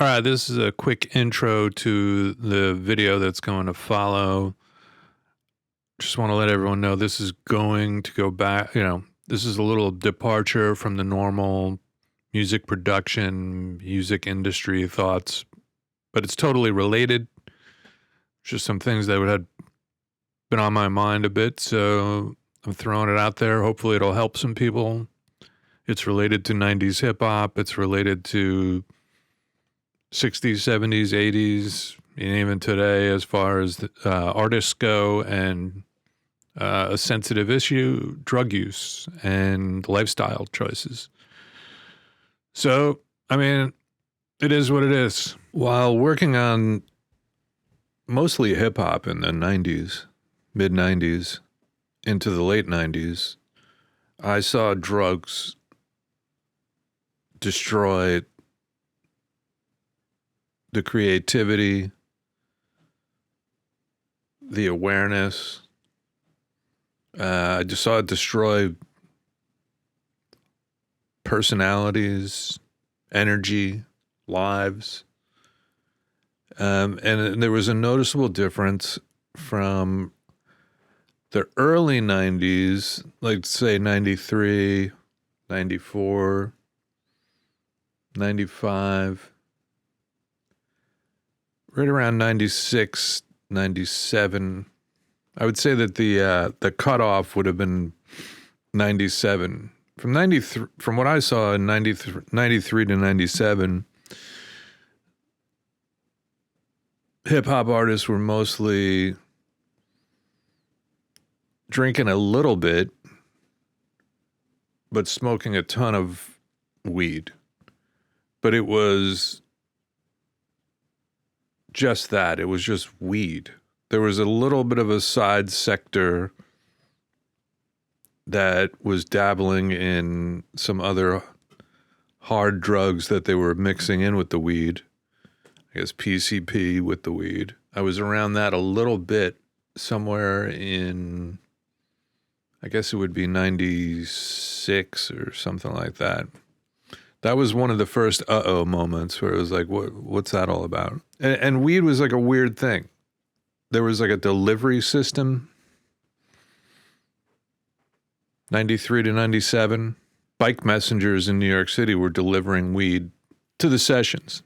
All right, this is a quick intro to the video that's going to follow. Just want to let everyone know this is going to go back, this is a little departure from the normal music production, music industry thoughts, but it's totally related. Just some things that had been on my mind a bit, so I'm throwing it out there. Hopefully it'll help some people. It's related to 90s hip hop. It's related to 60s, 70s, 80s, and even today as far as artists go, and a sensitive issue, drug use and lifestyle choices. So, I mean, it is what it is. While working on mostly hip hop in the 90s, mid 90s, into the late 90s, I saw drugs destroy the creativity, the awareness. I just saw it destroy personalities, energy, lives. And there was a noticeable difference from the early 90s, like say 93, 94, 95, right around 96, 97. I would say that the cutoff would have been 97. From 93, from what I saw in 93 to 97, hip hop artists were mostly drinking a little bit, but smoking a ton of weed. But it was just that. It was just weed. There was a little bit of a side sector that was dabbling in some other hard drugs that they were mixing in with the weed. I guess PCP with the weed. I was around that a little bit somewhere in, I guess it would be 96 or something like that. That was one of the first uh-oh moments where it was like, what's that all about? And weed was like a weird thing. There was like a delivery system. 93 to 97. Bike messengers in New York City were delivering weed to the sessions.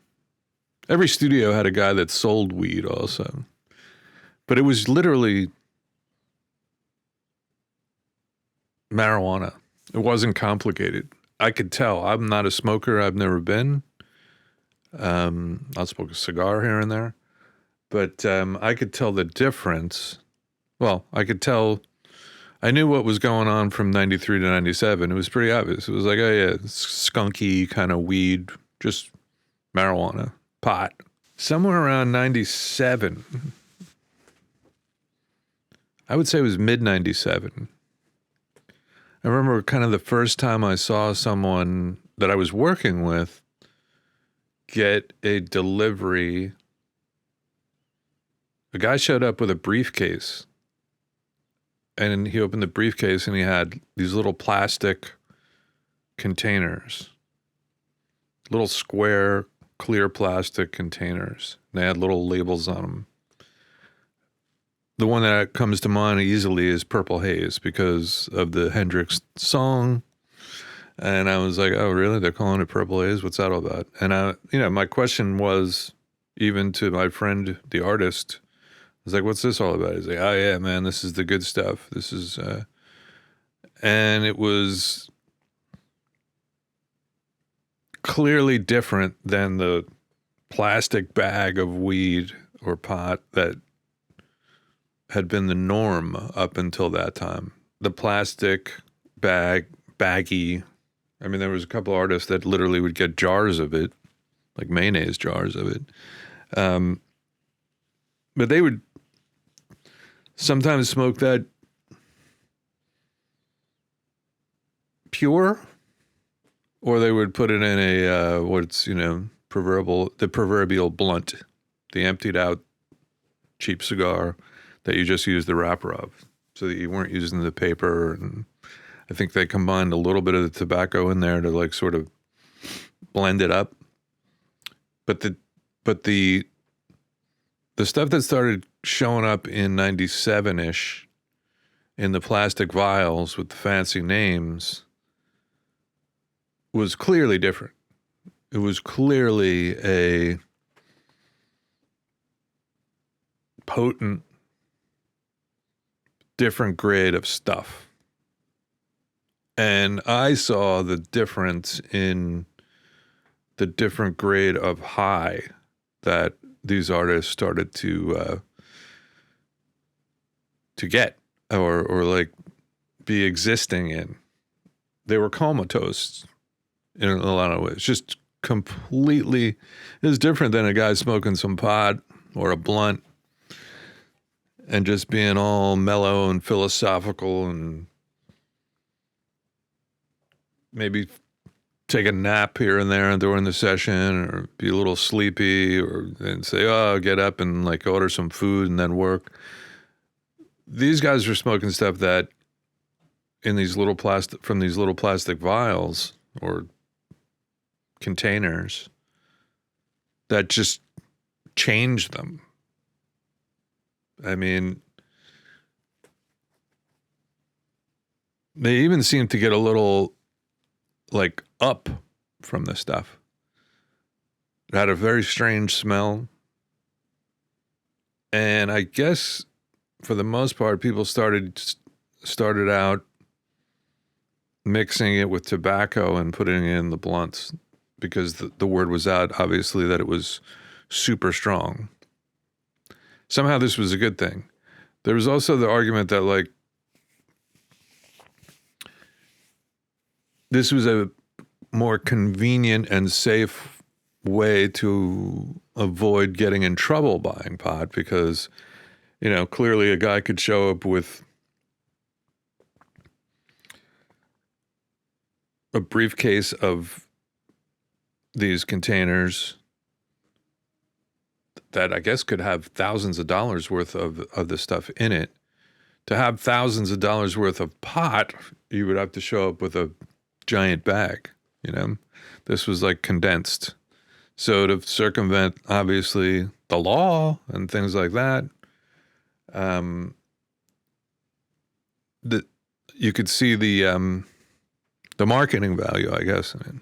Every studio had a guy that sold weed also. But it was literally marijuana. It wasn't complicated. I could tell. I'm not a smoker. I've never been. I'll smoke a cigar here and there. But I could tell the difference. Well, I could tell. I knew what was going on from 93 to 97. It was pretty obvious. It was like, oh yeah, skunky kind of weed, just marijuana, pot. Somewhere around 97, I would say it was mid 97. I remember kind of the first time I saw someone that I was working with get a delivery. A guy showed up with a briefcase, and he opened the briefcase and he had these little plastic containers, little square, clear plastic containers. They had little labels on them. The one that comes to mind easily is Purple Haze because of the Hendrix song. And I was like, oh, really? They're calling it Purple Haze? What's that all about? And my question was, even to my friend, the artist, I was like, what's this all about? He's like, oh yeah, man, this is the good stuff. This is, and it was clearly different than the plastic bag of weed or pot that had been the norm up until that time. The plastic baggy. I mean, there was a couple artists that literally would get jars of it, like mayonnaise jars of it. But they would sometimes smoke that pure, or they would put it in a, the proverbial blunt, the emptied out cheap cigar that you just use the wrapper of, so that you weren't using the paper. And I think they combined a little bit of the tobacco in there to like sort of blend it up. But the stuff that started showing up in 97-ish in the plastic vials with the fancy names was clearly different. It was clearly a potent, different grade of stuff. And I saw the difference in the different grade of high that these artists started to get or like be existing in. They were comatose in a lot of ways. Just completely, it was different than a guy smoking some pot or a blunt and just being all mellow and philosophical and maybe take a nap here and there during the session or be a little sleepy and say, oh, I'll get up and like order some food and then work. These guys were smoking stuff that in these little from these little plastic vials or containers that just changed them. I mean, they even seem to get a little like up from the stuff. It had a very strange smell. And I guess for the most part, people started out mixing it with tobacco and putting it in the blunts because the word was out, obviously, that it was super strong. Somehow this was a good thing. There was also the argument that, like, this was a more convenient and safe way to avoid getting in trouble buying pot because, you know, clearly a guy could show up with a briefcase of these containers that I guess could have thousands of dollars worth of the stuff in it. To have thousands of dollars worth of pot, you would have to show up with a giant bag, you know? This was like condensed. So to circumvent, obviously, the law and things like that, you could see the marketing value, I guess. I mean,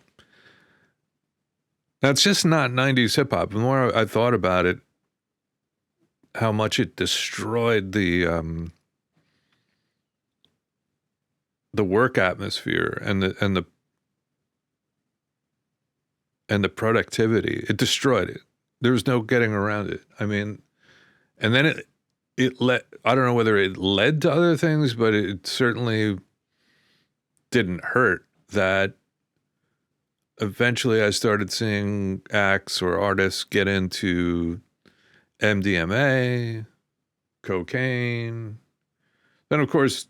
that's just not 90s hip hop. The more I thought about it, how much it destroyed the work atmosphere and the productivity. It destroyed it. There was no getting around it. I mean, and then it led, I don't know whether it led to other things, but it certainly didn't hurt that eventually I started seeing acts or artists get into MDMA, cocaine. Then, of course,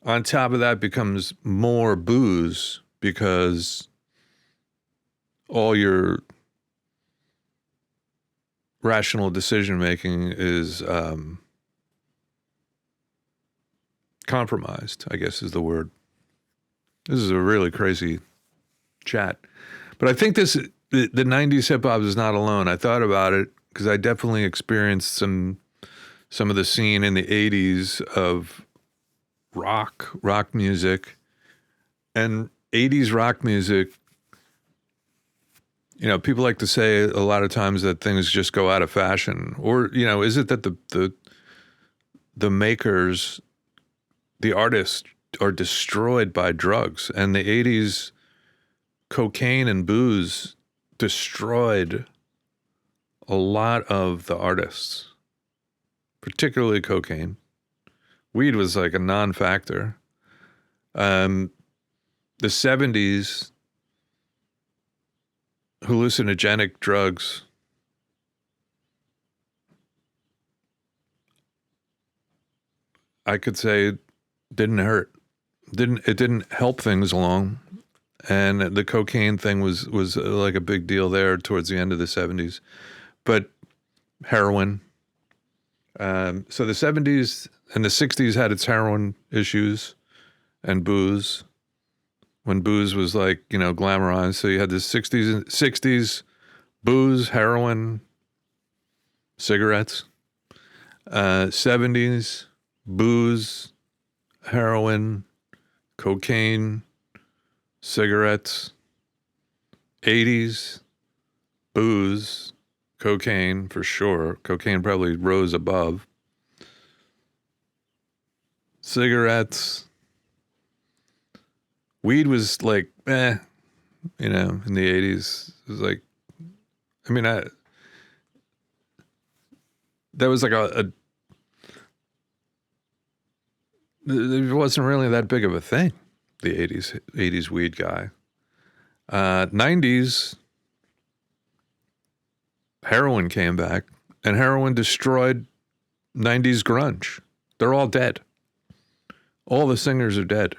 on top of that becomes more booze because all your rational decision-making is compromised, I guess is the word. This is a really crazy chat. But I think the 90s hip-hop is not alone. I thought about it because I definitely experienced some of the scene in the 80s of rock music. And 80s rock music, you know, people like to say a lot of times that things just go out of fashion. Or, you know, is it that the makers, the artists are destroyed by drugs? And the 80s cocaine and booze destroyed a lot of the artists, particularly cocaine. Weed was like a non-factor. The 70s, hallucinogenic drugs, I could say didn't hurt. It didn't help things along. And the cocaine thing was like a big deal there towards the end of the 70s. But heroin. So the 70s and the 60s had its heroin issues and booze. When booze was like, you know, glamorized. So you had the 60s booze, heroin, cigarettes. 70s, booze, heroin, cocaine, cigarettes. 80s, booze, cocaine for sure. Cocaine probably rose above. Cigarettes. Weed was like, in the 80s. It was like, that was like it wasn't really that big of a thing, the 80s weed guy. 90s, heroin came back, and heroin destroyed 90s grunge. They're all dead. All the singers are dead.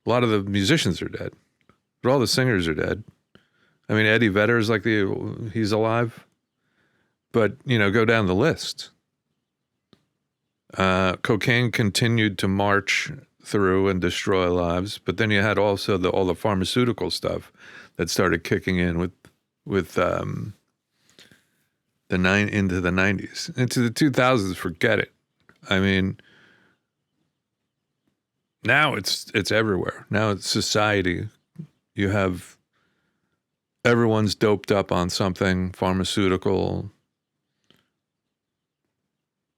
A lot of the musicians are dead, but all the singers are dead. I mean, Eddie Vedder's like he's alive, but go down the list. Cocaine continued to march through and destroy lives, but then you had also all the pharmaceutical stuff that started kicking in into the 90s. Into the 2000s, forget it. I mean, now it's everywhere. Now it's society. You have everyone's doped up on something pharmaceutical.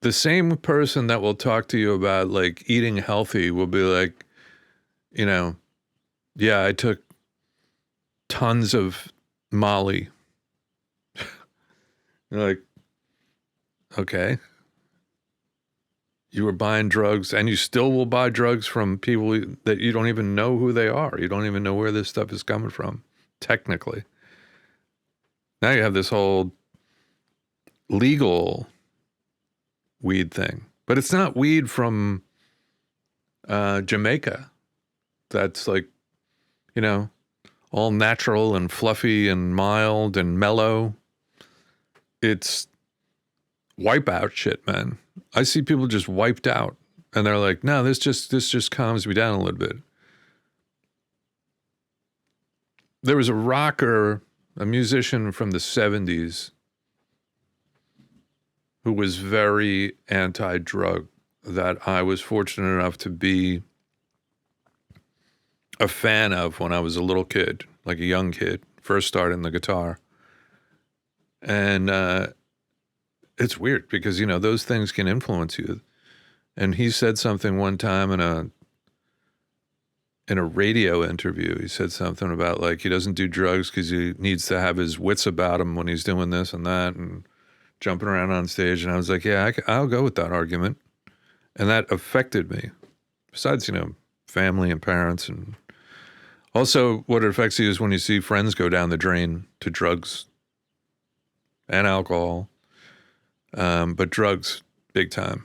The same person that will talk to you about like eating healthy will be like, yeah, I took tons of Molly. You're like, okay. You were buying drugs, and you still will buy drugs from people that you don't even know who they are. You don't even know where this stuff is coming from, technically. Now you have this whole legal weed thing, but it's not weed from Jamaica. That's like, all natural and fluffy and mild and mellow. It's wipeout shit, man. I see people just wiped out, and they're like, no, this just calms me down a little bit. There was a rocker, a musician from the 70s, who was very anti-drug, that I was fortunate enough to be a fan of when I was a little kid, like a young kid, first starting the guitar. And it's weird because, those things can influence you. And he said something one time in a radio interview. He said something about like he doesn't do drugs because he needs to have his wits about him when he's doing this and that and jumping around on stage. And I was like, yeah, I'll go with that argument. And that affected me. Besides, family and parents. And also what it affects you is when you see friends go down the drain to drugs and alcohol. But drugs, big time.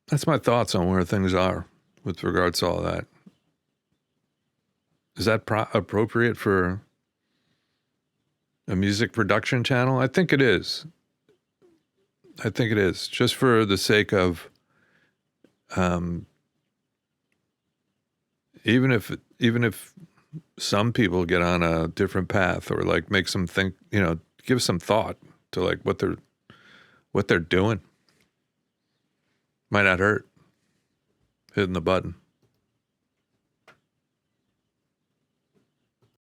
That's my thoughts on where things are with regards to all that. Is that appropriate for a music production channel? I think it is. Just for the sake of, even if some people get on a different path or like make some think, give some thought to like what they're doing. Might not hurt hitting the button.